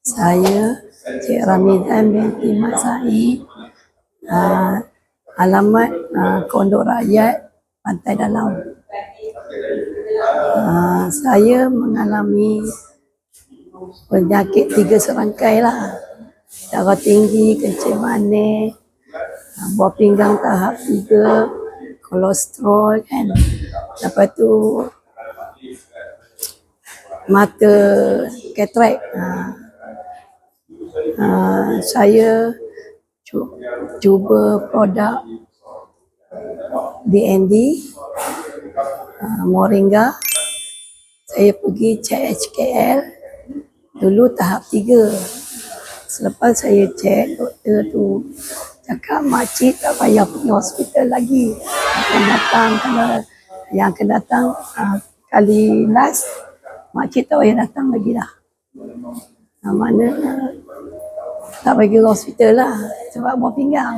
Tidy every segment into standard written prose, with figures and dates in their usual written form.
Saya Cik Ramizan binti Mat Said, alamat Kondo Rakyat, Pantai Dalam. Saya mengalami penyakit 3 serangkai lah. Darah tinggi, kencing manis, buah pinggang tahap 3, kolesterol kan. Lepas tu mata katarak. Saya cuba produk DND, Moringa. Saya pergi cek HKL dulu tahap 3. Selepas saya cek, doktor tu cakap makcik tak payah pergi hospital lagi. Akan datang, kalau yang akan datang kali last, makcik tak payah datang lagi dah. Mana tak pergi hospital lah sebab buah pinggang.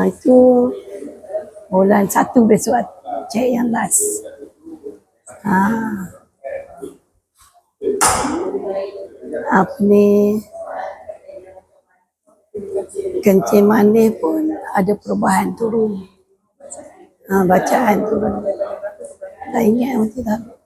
Itu bulan 1 besok cek yang last. Apa ni, kencing manis pun ada perubahan turun. Bacaan turun. Tak ingat macam tu.